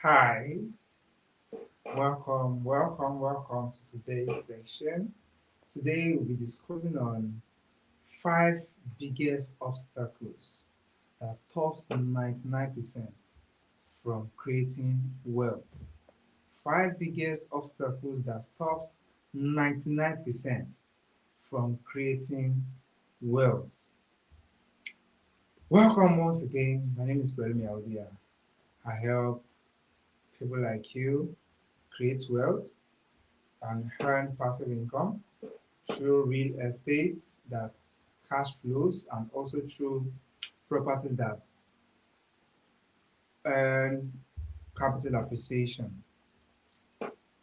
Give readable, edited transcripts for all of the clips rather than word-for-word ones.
Hi, welcome to today's section. Today we'll be discussing on five biggest obstacles that stops 99% from creating wealth. Five biggest obstacles that stops 99% from creating wealth. Welcome once again. My name is Beremy Audia. I help people like you create wealth and earn passive income through real estate that's cash flows and also through properties that earn capital appreciation.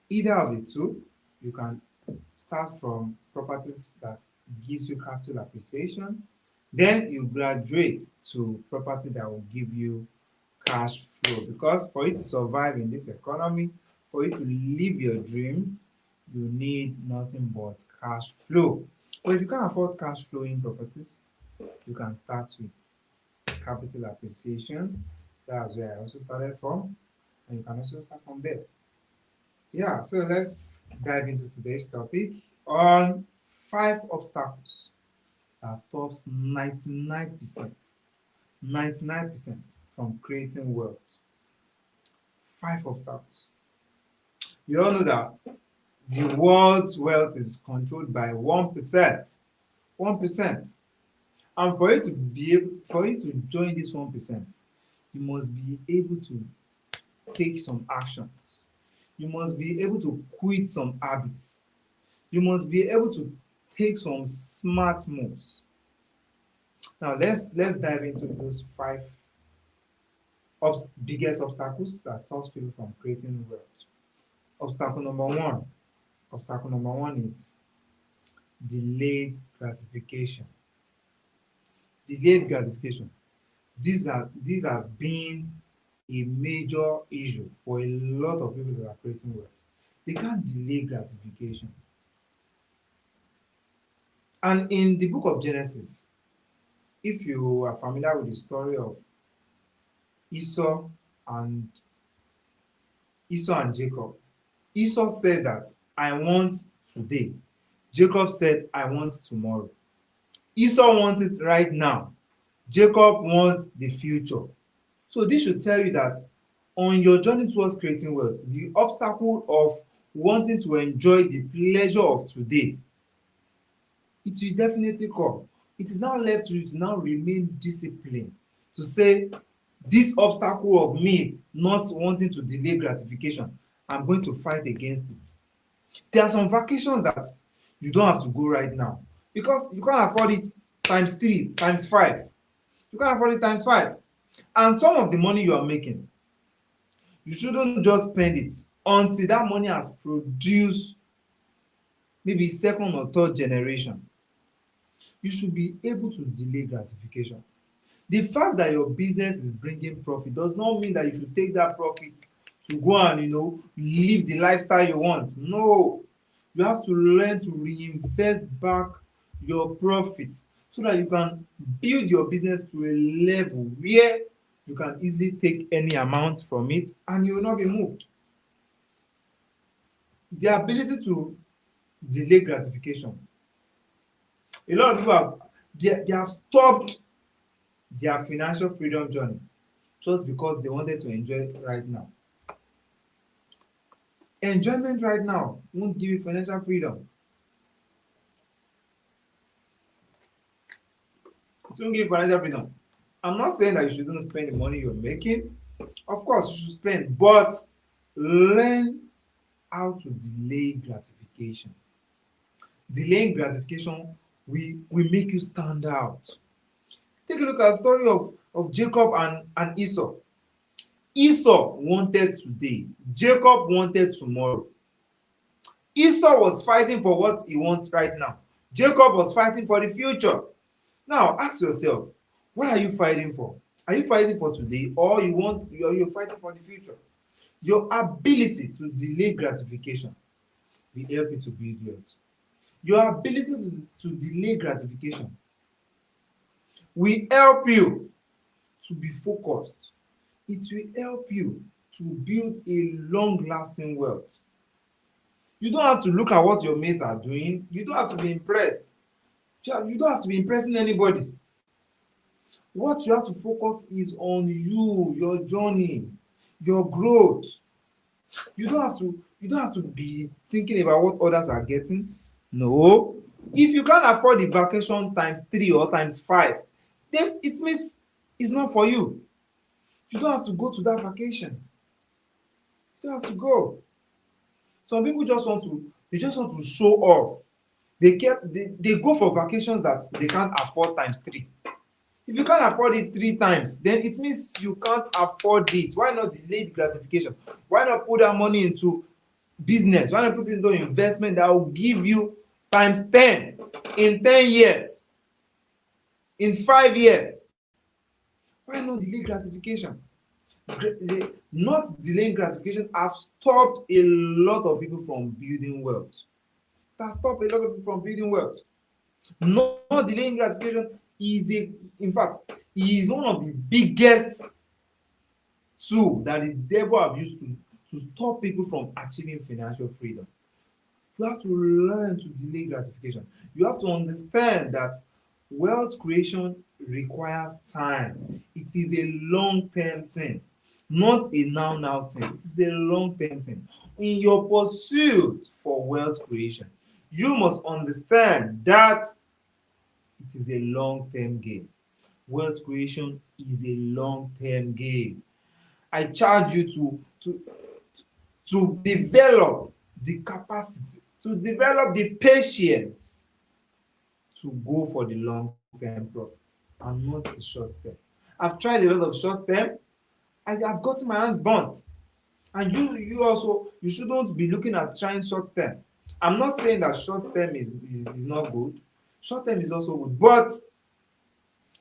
Either of the two, you can start from properties that gives you capital appreciation, then you graduate to property that will give you cash flow. Because for you to survive in this economy, for you to live your dreams, you need nothing but cash flow. But if you can't afford cash flowing properties, you can start with capital appreciation. That's where I also started from, and you can also start from there. Yeah, so let's dive into today's topic on five obstacles that stops 99% from creating wealth. Five obstacles. You all know that the world's wealth is controlled by 1%. 1%. And for you to join this 1%, you must be able to take some actions. You must be able to quit some habits. You must be able to take some smart moves. Now let's dive into those five biggest obstacles that stops people from creating wealth. Obstacle number one. Obstacle number one is delayed gratification. Delayed gratification. This has been a major issue for a lot of people that are creating wealth. They can't delay gratification. And in the book of Genesis, if you are familiar with the story of Esau and Esau and Jacob, Esau said that I want today. Jacob said I want tomorrow. Esau wants it right now. Jacob wants the future. So this should tell you that on your journey towards creating wealth, the obstacle of wanting to enjoy the pleasure of today, it will definitely come. It is now left to you to now remain disciplined, to say this obstacle of me not wanting to delay gratification, I'm going to fight against it. There are some vacations that you don't have to go right now because you can't afford it times three, times five. You can't afford it times five. And some of the money you are making, you shouldn't just spend it until that money has produced maybe second or third generation. You should be able to delay gratification. The fact that your business is bringing profit does not mean that you should take that profit to go and live the lifestyle you want. No, you have to learn to reinvest back your profits so that you can build your business to a level where you can easily take any amount from it and you will not be moved. The ability to delay gratification. A lot of people they have stopped their financial freedom journey just because they wanted to enjoy it right now. Enjoyment right now won't give you financial freedom. It won't give you financial freedom. I'm not saying that you shouldn't spend the money you're making. Of course, you should spend, but learn how to delay gratification. Delaying gratification will make you stand out. Take a look at the story of Jacob and Esau. Esau wanted today, Jacob wanted tomorrow. Esau was fighting for what he wants right now. Jacob was fighting for the future. Now ask yourself, what are you fighting for? Are you fighting for today or you're fighting for the future? Your ability to delay gratification will help you to build wealth. Your ability to delay gratification will help you to be focused. It will help you to build a long-lasting wealth. You don't have to look at what your mates are doing. You don't have to be impressed. You don't have to be impressing anybody. What you have to focus is on you, your journey, your growth. You don't have to be thinking about what others are getting. No. If you can't afford the vacation times 3 or times 5, then it means it's not for you. You don't have to go to that vacation. You don't have to go. Some people just want to show off. They go for vacations that they can't afford times 3. If you can't afford it 3 times, then it means you can't afford it. Why not delay the gratification? Why not put that money into business? Why not put it into investment that will give you times 10 in 10 years, in 5 years? Why not delay gratification? Not delaying gratification have stopped a lot of people from building wealth. That stop a lot of people from building wealth. Not delaying gratification in fact, is one of the biggest tool that the devil have used to stop people from achieving financial freedom. You have to learn to delay gratification. You have to understand that wealth creation requires time. It is a long-term thing, not a now thing. It is a long-term thing. In your pursuit for wealth creation, you must understand that it is a long-term game. Wealth creation is a long-term game. I charge you to develop the capacity, to develop the patience to go for the long-term profits and not the short-term. I've tried a lot of short-term. I have gotten my hands burnt. And you also, you shouldn't be looking at trying short-term. I'm not saying that short-term is not good. Short-term is also good, but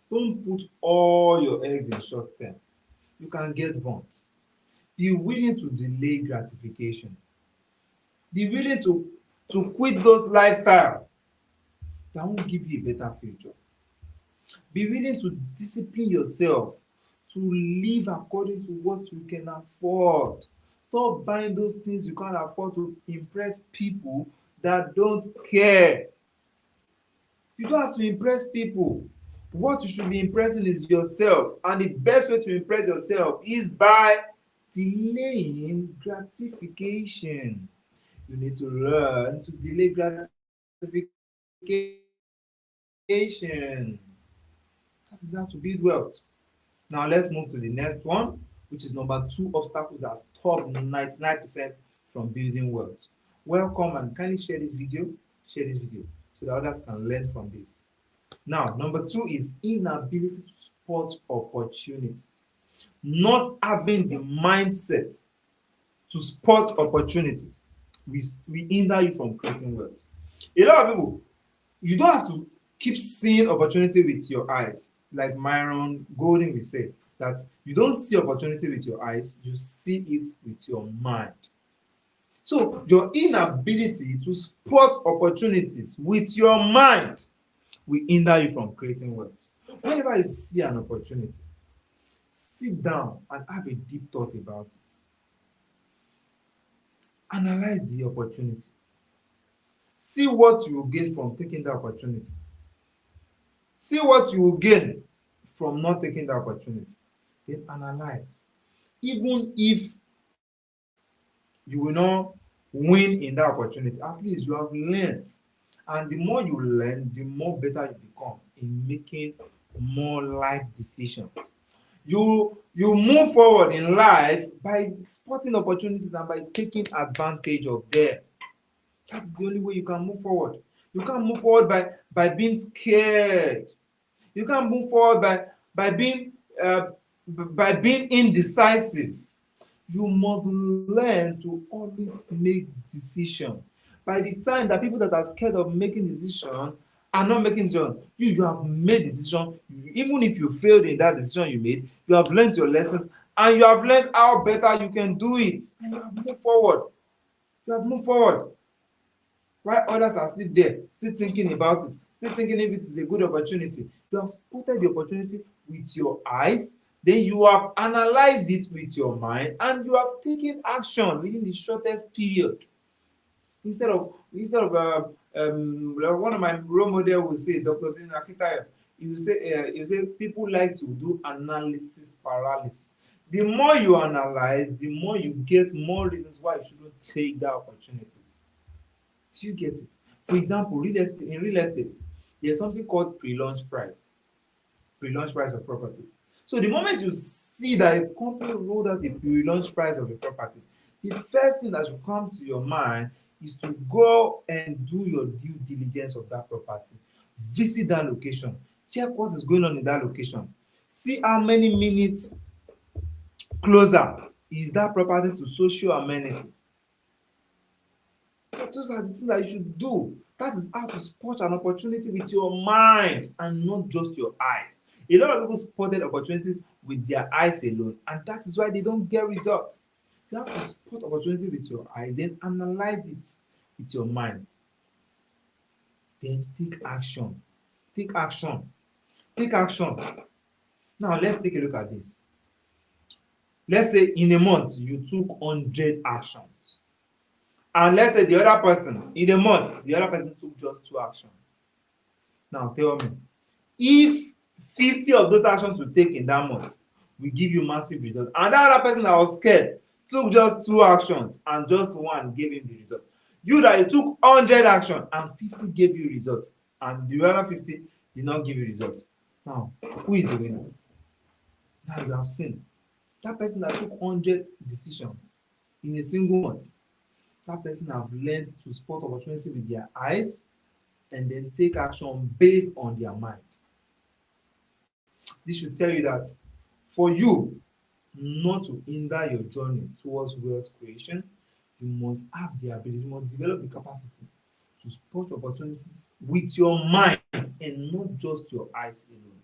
don't put all your eggs in short-term. You can get burnt. Be willing to delay gratification. Be willing to quit those lifestyle that won't give you a better future. Be willing to discipline yourself to live according to what you can afford. Stop buying those things you can't afford to impress people that don't care. You don't have to impress people. What you should be impressing is yourself, and the best way to impress yourself is by delaying gratification. You need to learn to delay gratification. That is how to build wealth. Now let's move to the next one, which is number 2 obstacles that stop 99% from building wealth. Welcome, and kindly share this video so that others can learn from this. Now, number 2 is inability to spot opportunities. Not having the mindset to spot opportunities we hinder you from creating wealth. A lot of people, you don't have to keep seeing opportunity with your eyes. Like Myron Golden will say, that you don't see opportunity with your eyes, you see it with your mind. So your inability to spot opportunities with your mind will hinder you from creating wealth. Whenever you see an opportunity, sit down and have a deep thought about it. Analyze the opportunity. See what you will gain from taking the opportunity. See what you will gain from not taking the opportunity. Then analyze. Even if you will not win in that opportunity, at least you have learned. And the more you learn, the more better you become in making more life decisions. You move forward in life by spotting opportunities and by taking advantage of them. That's the only way you can move forward. You can't move forward by being scared. You can't move forward by being indecisive. You must learn to always make decisions. By the time that people that are scared of making decisions are not making decisions, you have made decision. Even if you failed in that decision you made, you have learned your lessons and you have learned how better you can do it, and you have moved forward. You have moved forward. While others are still there, still thinking about it, still thinking if it is a good opportunity. You have spotted the opportunity with your eyes, Then you have analyzed it with your mind and you have taken action within the shortest period. Like one of my role model will say, Dr. Sinu Akitayo, you say people like to do analysis paralysis. The more you analyze, the more you get more reasons why you shouldn't take that opportunities. Do you get it? For example, in real estate, there's something called pre-launch price, pre-launch price of properties. So the moment you see that a company rolled out a pre-launch price of a property, the first thing that should come to your mind is to go and do your due diligence of that property. Visit that location, check what is going on in that location, see how many minutes closer is that property to social amenities. Those are the things that you should do. That is how to spot an opportunity with your mind and not just your eyes. A lot of people spotted opportunities with their eyes alone, and that is why they don't get results. You have to spot opportunity with your eyes, then analyze it with your mind. Then take action. Take action. Take action. Now let's take a look at this. Let's say in a month you took 100 actions. And let's say the other person, in a month, the other person took just 2 actions. Now tell me, if 50 of those actions you take in that month will give you massive results, and that other person that was scared took just 2 actions and just 1 gave him the result. You that you took 100 actions and 50 gave you results, and the other 50 did not give you results. Now, who is the winner? Now you have seen that person that took 100 decisions in a single month. That person have learned to spot opportunity with their eyes and then take action based on their mind. This should tell you that for you not to hinder your journey towards wealth creation, you must have the ability, you must develop the capacity to spot opportunities with your mind and not just your eyes alone.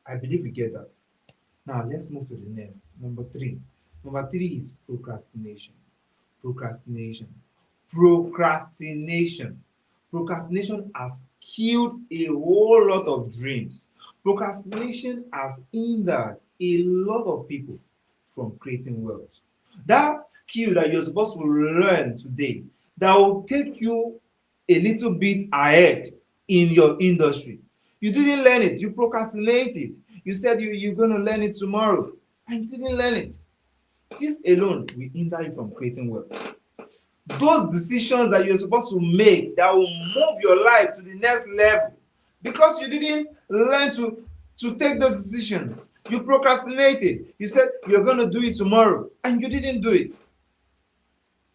I believe we get that. Now let's move to the next. Number 3. Number 3 is procrastination. Procrastination. Procrastination. Procrastination has killed a whole lot of dreams. Procrastination has hindered a lot of people from creating wealth. That skill that you're supposed to learn today that will take you a little bit ahead in your industry. You didn't learn it, you procrastinated. You said you're going to learn it tomorrow and you didn't learn it. This alone will hinder you from creating wealth. Those decisions that you're supposed to make that will move your life to the next level, because you didn't learn to take those decisions. You procrastinated. You said you're going to do it tomorrow and you didn't do it.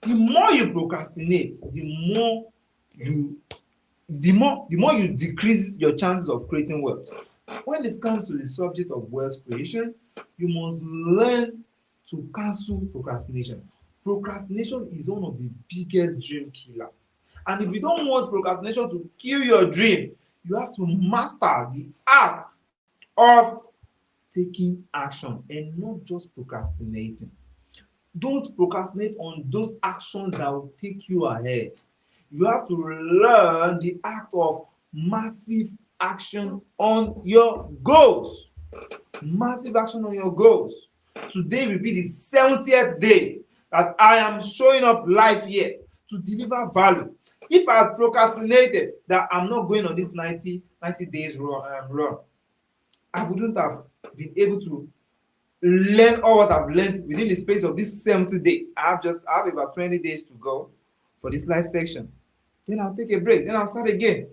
The more you procrastinate, the more you decrease your chances of creating wealth. When it comes to the subject of wealth creation, you must learn to cancel procrastination. Procrastination is one of the biggest dream killers. And if you don't want procrastination to kill your dream, you have to master the art of taking action and not just procrastinating. Don't procrastinate on those actions that will take you ahead. You have to learn the act of massive action on your goals. Massive action on your goals. Today will be the 70th day that I am showing up live here to deliver value. If I had procrastinated that I'm not going on this 90 days run, I wouldn't have been able to learn all what I've learned within the space of these 70 days. I have about 20 days to go for this live section. Then I'll take a break. Then I'll start again.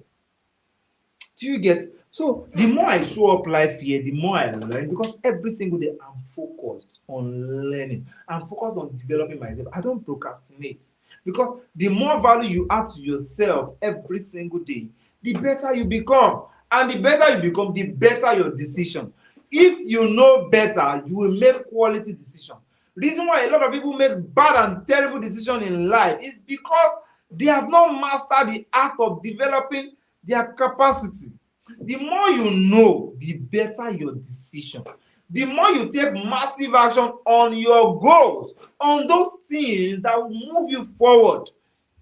Do you get? So the more I show up live here, the more I learn, because every single day I'm focused on learning. I'm focused on developing myself. I don't procrastinate, because the more value you add to yourself every single day, the better you become. And the better you become, the better your decision. If you know better, you will make quality decisions. Reason why a lot of people make bad and terrible decisions in life is because they have not mastered the art of developing their capacity. The more you know, the better your decision. The more you take massive action on your goals, on those things that will move you forward,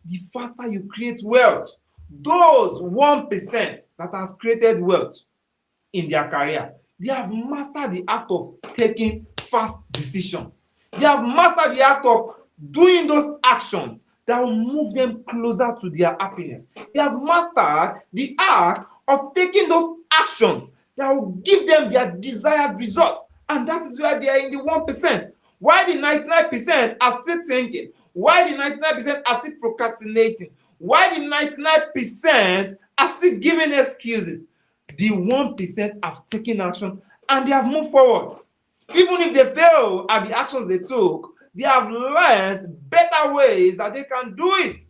the faster you create wealth. Those 1% that has created wealth in their career, They have mastered the act of taking fast decision. They have mastered the act of doing those actions that will move them closer to their happiness. They have mastered the act of taking those actions that will give them their desired results. And that is why they are in the 1%. Why the 99% are still thinking? Why the 99% are still procrastinating? Why the 99% are still giving excuses? The 1% have taken action and they have moved forward. Even if they fail at the actions they took, they have learned better ways that they can do it.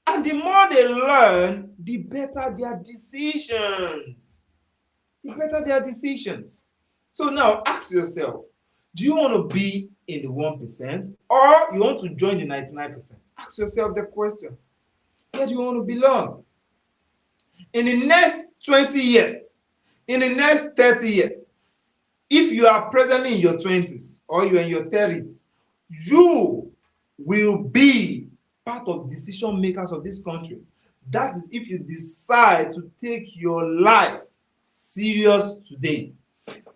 And the more they learn, the better their decisions. The better their decisions. So now ask yourself, do you want to be in the 1% or you want to join the 99%? Ask yourself the question. Where do you want to belong? In the next 20 years, in the next 30 years, if you are presently in your 20s or you're in your 30s, you will be part of decision makers of this country. That is if you decide to take your life serious today.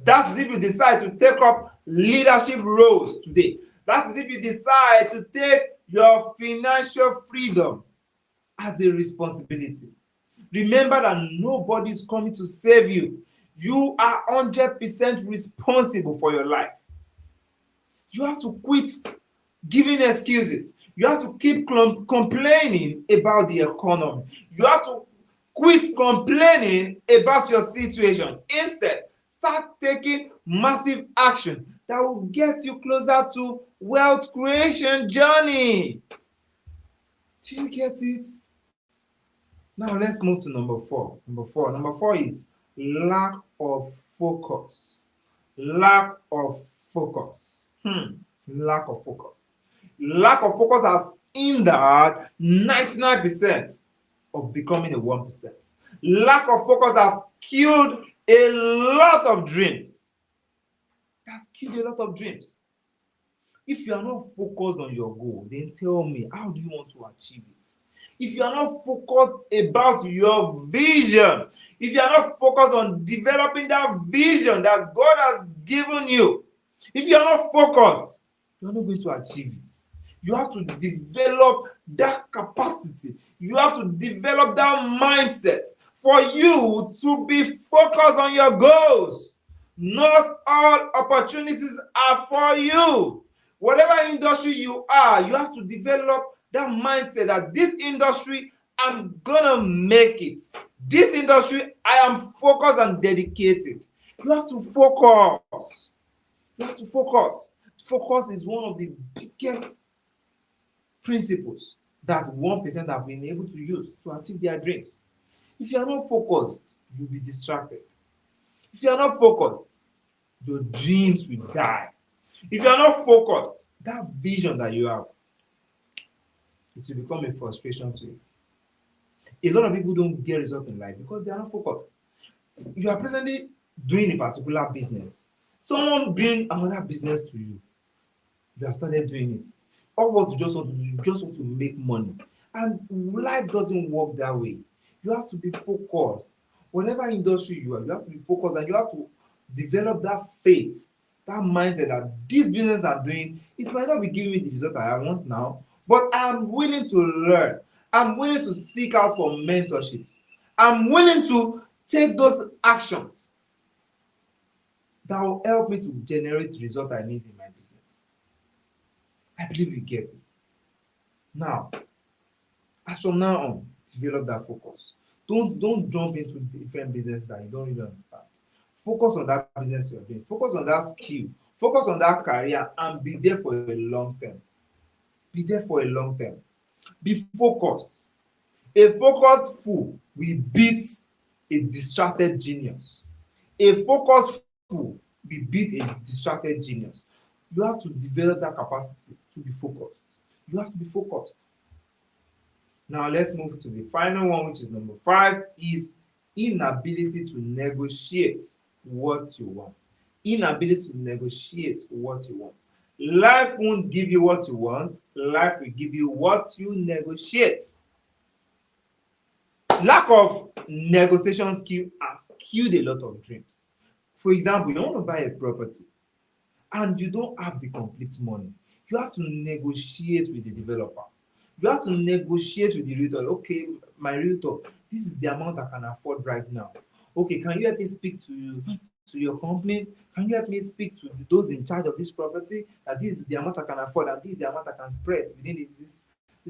That is if you decide to take up leadership roles today. That is if you decide to take your financial freedom as a responsibility. Remember that nobody is coming to save you. You are 100% responsible for your life. You have to quit giving excuses. You have to keep complaining about the economy. You have to quit complaining about your situation. Instead, start taking massive action that will get you closer to wealth creation journey. Do you get it? Now let's move to number 4. Number four is lack of focus. Lack of focus. Lack of focus. Lack of focus has hindered 99% of becoming a 1%. Lack of focus has killed a lot of dreams. That's killed a lot of dreams. If you are not focused on your goal, then tell me, how do you want to achieve it? If you are not focused about your vision, if you are not focused on developing that vision that God has given you, if you are not focused, you are not going to achieve it. You have to develop that capacity. You have to develop that mindset for you to be focused on your goals. Not all opportunities are for you. Whatever industry you are, you have to develop that mindset that this industry, I'm gonna make it. This industry, I am focused and dedicated. You have to focus. You have to focus. Focus is one of the biggest principles that 1% have been able to use to achieve their dreams. If you are not focused, you'll be distracted. If you are not focused, your dreams will die. If you are not focused, that vision that you have, it will become a frustration to you. A lot of people don't get results in life because they are not focused. You are presently doing a particular business. Someone bring another business to you. You have started doing it. All what you just want to do, you just want to make money. And life doesn't work that way. You have to be focused. Whatever industry you are, you have to be focused and you have to develop that faith, that mindset that this business I'm doing, it might not be giving me the result I want now, but I'm willing to learn. I'm willing to seek out for mentorship. I'm willing to take those actions that will help me to generate the result I need in my business. I believe you get it. Now, as from now on, develop that focus. Don't jump into different business that you don't really understand. Focus on that business you're doing. Focus on that skill. Focus on that career and be there for a long term. Be there for a long term. Be focused. A focused fool will beat a distracted genius. A focused fool will beat a distracted genius. You have to develop that capacity to be focused. You have to be focused. Now let's move to the final one, which is number 5, is inability to negotiate what you want. Inability to negotiate what you want. Life won't give you what you want. Life will give you what you negotiate. Lack of negotiation skill has killed a lot of dreams. For example, you want to buy a property and you don't have the complete money. You have to negotiate with the developer. You have to negotiate with the realtor. Okay, my realtor, this is the amount I can afford right now. Okay, can you help me speak to your company? Can you help me speak to those in charge of this property? That this is the amount I can afford and this is the amount I can spread within this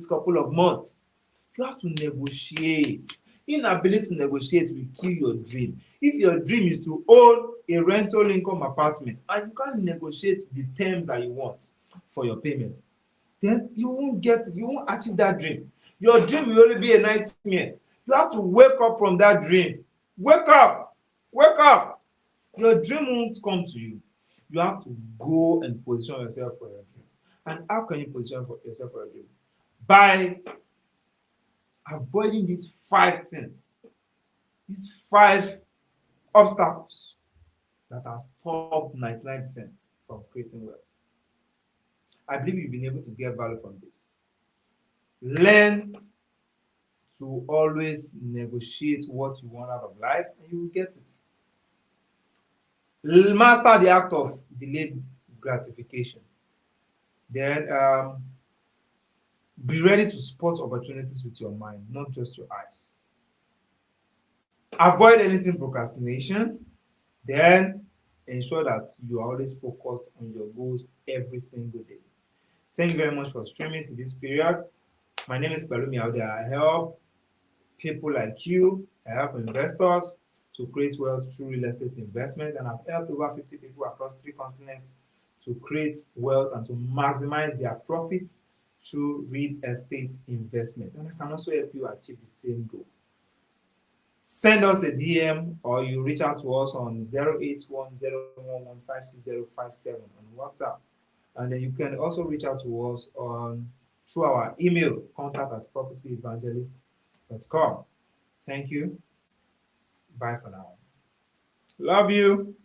couple of months. You have to negotiate. Inability to negotiate will kill your dream. If your dream is to own a rental income apartment and you can't negotiate the terms that you want for your payment, then you won't achieve that dream. Your dream will only be a nightmare. You have to wake up from that dream. Wake up! Wake up! Your dream won't come to you. You have to go and position yourself for your dream. And how can you position yourself for your dream? By avoiding these 5 things, these 5 obstacles that have stopped 99% from creating wealth. I believe you've been able to get value from this. Learn to always negotiate what you want out of life and you will get it. Master the act of delayed gratification. Then be ready to spot opportunities with your mind, not just your eyes. Avoid anything procrastination. Then ensure that you are always focused on your goals every single day. Thank you very much for streaming to this period. My name is Pelumi Aude. I help people like you, I help investors to create wealth through real estate investment, and I've helped over 50 people across 3 continents to create wealth and to maximize their profits through real estate investment. And I can also help you achieve the same goal. Send us a DM or you reach out to us on 08101156057 on WhatsApp. And then you can also reach out to us through our email, contact@propertyevangelist.com. Thank you. Bye for now. Love you.